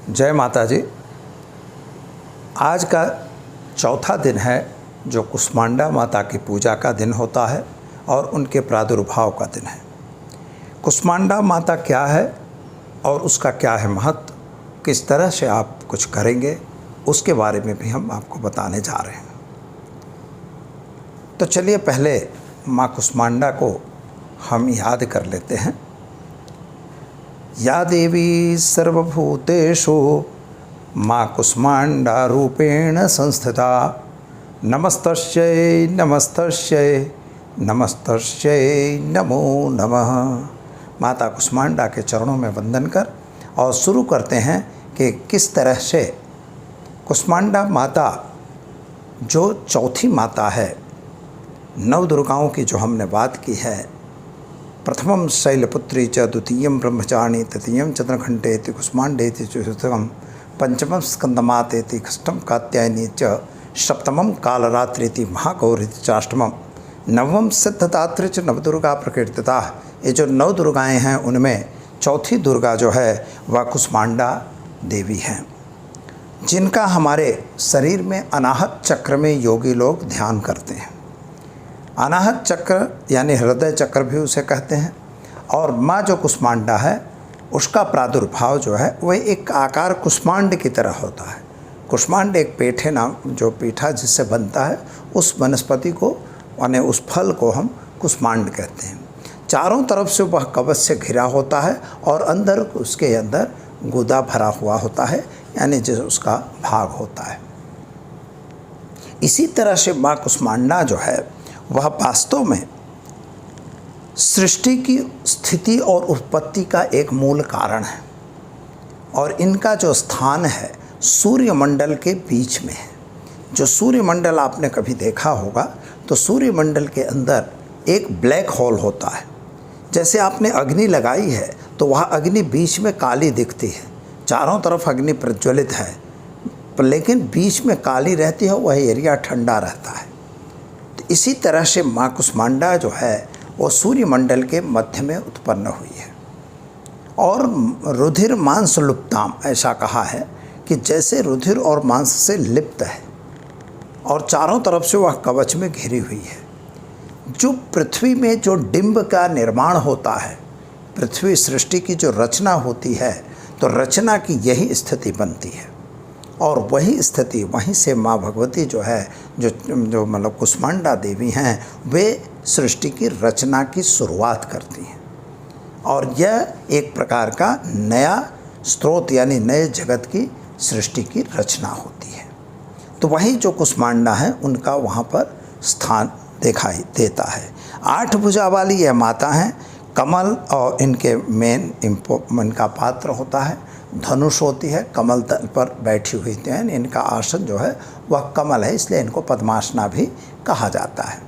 जय माता जी। आज का चौथा दिन है जो कुष्मांडा माता की पूजा का दिन होता है और उनके प्रादुर्भाव का दिन है। कुष्मांडा माता क्या है और उसका क्या है महत्व, किस तरह से आप कुछ करेंगे, उसके बारे में भी हम आपको बताने जा रहे हैं। तो चलिए पहले माँ कुष्मांडा को हम याद कर लेते हैं। या देवी सर्वभूतेषु माँ कुष्मांडा रूपेण संस्थिता, नमस्तस्यै नमस्तस्यै नमस्तस्यै नमो नमः। माता कुष्मांडा के चरणों में वंदन कर और शुरू करते हैं कि किस तरह से कुष्मांडा माता जो चौथी माता है, नव दुर्गाओं की जो हमने बात की है, प्रथमम शैलपुत्री च, द्वितीयम ब्रह्मचारिणी, तृतीयम चंद्रघंटेति कुष्मांडेति चतुर्थम, पंचमम स्कंदमातेति, षष्ठम कात्यायनी च, सप्तमम कालरात्रिति महागौरीति चाष्टमम, नवम सिद्धदात्री च नवदुर्गा प्रकीर्तिता। ये जो नव दुर्गाएँ हैं उनमें चौथी दुर्गा जो है वह कुष्मांडा देवी हैं, जिनका हमारे शरीर में अनाहत चक्र में योगी लोग ध्यान करते हैं। अनाहत चक्र यानी हृदय चक्र भी उसे कहते हैं। और माँ जो कुष्मांडा है उसका प्रादुर्भाव जो है वह एक आकार कुष्मांड की तरह होता है। कुष्मांड एक पेठे नाम जो पीठा जिससे बनता है, उस वनस्पति को यानी उस फल को हम कुष्मांड कहते हैं। चारों तरफ से वह कवच से घिरा होता है और अंदर उसके अंदर गुदा भरा हुआ होता है, यानी जो उसका भाग होता है। इसी तरह से माँ कुष्मांडा जो है वह वास्तव में सृष्टि की स्थिति और उत्पत्ति का एक मूल कारण है और इनका जो स्थान है सूर्यमंडल के बीच में है। जो सूर्यमंडल आपने कभी देखा होगा तो सूर्यमंडल के अंदर एक ब्लैक होल होता है। जैसे आपने अग्नि लगाई है तो वह अग्नि बीच में काली दिखती है, चारों तरफ अग्नि प्रज्वलित है, लेकिन बीच में काली रहती है, वह एरिया ठंडा रहता है। इसी तरह से माँ कुष्मांडा जो है वो सूर्यमंडल के मध्य में उत्पन्न हुई है। और रुधिर मांस लुप्ताम, ऐसा कहा है कि जैसे रुधिर और मांस से लिप्त है और चारों तरफ से वह कवच में घिरी हुई है। जो पृथ्वी में जो डिंब का निर्माण होता है, पृथ्वी सृष्टि की जो रचना होती है, तो रचना की यही स्थिति बनती है और वही स्थिति वहीं से माँ भगवती जो है जो मतलब कुष्मांडा देवी हैं, वे सृष्टि की रचना की शुरुआत करती हैं। और यह एक प्रकार का नया स्रोत यानी नए जगत की सृष्टि की रचना होती है। तो वही जो कुष्मांडा है उनका वहाँ पर स्थान दिखाई देता है। 8 भुजा वाली यह माता हैं। कमल और इनके मेन इनका पात्र होता है, धनुष होती है, कमल तल पर बैठी हुई हैं। इनका आसन जो है वह कमल है, इसलिए इनको पद्मासना भी कहा जाता है।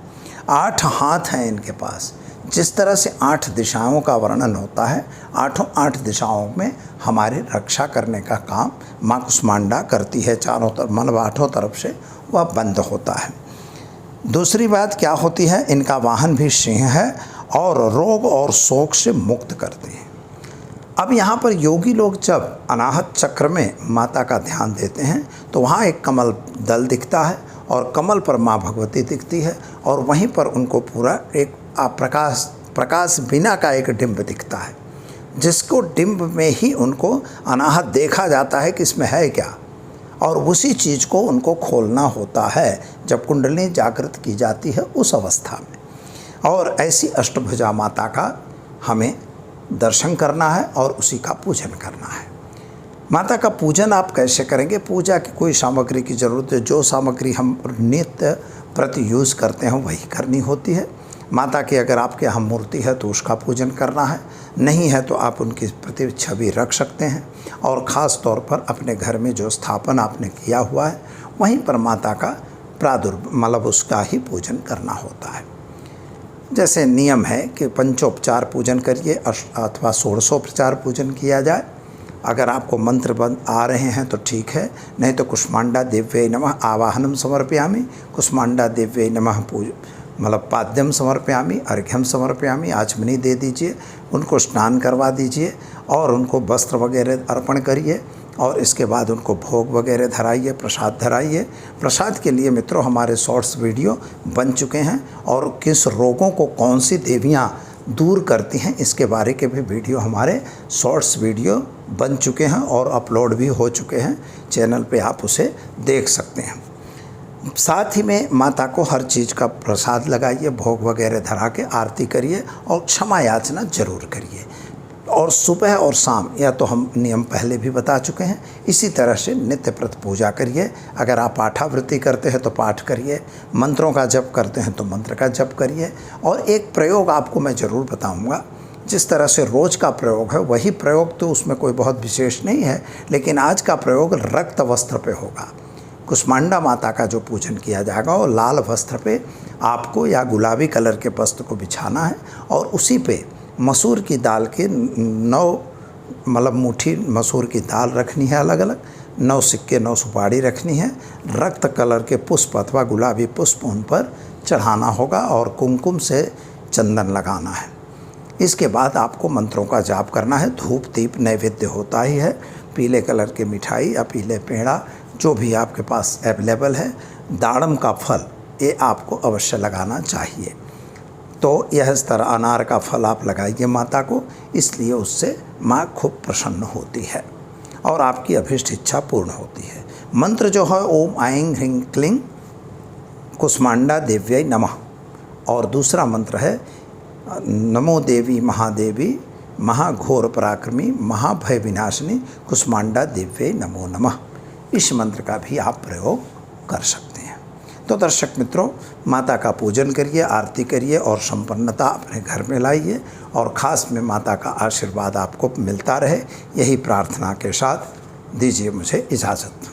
8 हाथ हैं इनके पास। जिस तरह से 8 दिशाओं का वर्णन होता है, 8 दिशाओं में हमारी रक्षा करने का काम माँ कुष्मांडा करती है। चारों तरफ मतलब 8 तरफ से वह बंद होता है। दूसरी बात क्या होती है, इनका वाहन भी सिंह है और रोग और शोक से मुक्त करती है। अब यहाँ पर योगी लोग जब अनाहत चक्र में माता का ध्यान देते हैं तो वहाँ एक कमल दल दिखता है और कमल पर माँ भगवती दिखती है और वहीं पर उनको पूरा एक प्रकाश बिना का एक डिंब दिखता है, जिसको डिंब में ही उनको अनाहत देखा जाता है कि इसमें है क्या, और उसी चीज़ को उनको खोलना होता है जब कुंडली जागृत की जाती है उस अवस्था में। और ऐसी अष्टभुजा माता का हमें दर्शन करना है और उसी का पूजन करना है। माता का पूजन आप कैसे करेंगे? पूजा की कोई सामग्री की ज़रूरत है, जो सामग्री हम नित्य प्रति यूज़ करते हैं वही करनी होती है। माता की अगर आपके यहाँ मूर्ति है तो उसका पूजन करना है, नहीं है तो आप उनकी प्रति छवि रख सकते हैं। और ख़ास तौर पर अपने घर में जो स्थापन आपने किया हुआ है वहीं पर माता का मतलब उसका ही पूजन करना होता है। जैसे नियम है कि पंचोपचार पूजन करिए अथवा षोडशोपचार पूजन किया जाए। अगर आपको मंत्र बंद आ रहे हैं तो ठीक है, नहीं तो कुष्मांडा देव्यै नमः आवाहनम समर्पयामि, कुष्मांडा देव्यै नमः मतलब पाद्यम समर्पयामि, अर्घ्यम समर्पयामि, आचमनी दे दीजिए, उनको स्नान करवा दीजिए और उनको वस्त्र वगैरह अर्पण करिए और इसके बाद उनको भोग वगैरह धराइए, प्रसाद धराइए। प्रसाद के लिए मित्रों हमारे शॉर्ट्स वीडियो बन चुके हैं और किस रोगों को कौन सी देवियाँ दूर करती हैं इसके बारे के भी वीडियो हमारे शॉर्ट्स वीडियो बन चुके हैं और अपलोड भी हो चुके हैं चैनल पे, आप उसे देख सकते हैं। साथ ही में माता को हर चीज़ का प्रसाद लगाइए, भोग वगैरह धरा के आरती करिए और क्षमा याचना जरूर करिए। और सुबह और शाम, या तो हम नियम पहले भी बता चुके हैं, इसी तरह से नित्य प्रत पूजा करिए। अगर आप पाठावृत्ति करते हैं तो पाठ करिए, मंत्रों का जप करते हैं तो मंत्र का जप करिए। और एक प्रयोग आपको मैं ज़रूर बताऊंगा, जिस तरह से रोज़ का प्रयोग है वही प्रयोग तो उसमें कोई बहुत विशेष नहीं है, लेकिन आज का प्रयोग रक्त वस्त्र पे होगा। कुष्मांडा माता का जो पूजन किया जाएगा और लाल वस्त्र पे आपको या गुलाबी कलर के वस्त्र को बिछाना है और उसी पे मसूर की दाल के 9 मुट्ठी मसूर की दाल रखनी है, अलग अलग 9 सिक्के 9 सुपारी रखनी है, रक्त कलर के पुष्प अथवा गुलाबी पुष्प उन पर चढ़ाना होगा और कुमकुम से चंदन लगाना है। इसके बाद आपको मंत्रों का जाप करना है। धूप दीप नैवेद्य होता ही है, पीले कलर की मिठाई या पीले पेड़ा जो भी आपके पास अवेलेबल है, दाड़म का फल ये आपको अवश्य लगाना चाहिए। तो यह इस तरह अनार का फल आप लगाइए माता को, इसलिए उससे माँ खूब प्रसन्न होती है और आपकी अभीष्ट इच्छा पूर्ण होती है। मंत्र जो है ओम ऐं ह्रीं क्लीं कुष्मांडा देव्यै नमः, और दूसरा मंत्र है नमो देवी महादेवी महाघोर पराक्रमी महाभय विनाशिनी कुष्मांडा देव्यै नमो नमः। इस मंत्र का भी आप प्रयोग कर सकते हैं। तो दर्शक मित्रों, माता का पूजन करिए, आरती करिए और संपन्नता अपने घर में लाइए और ख़ास में माता का आशीर्वाद आपको मिलता रहे, यही प्रार्थना के साथ दीजिए मुझे इजाज़त।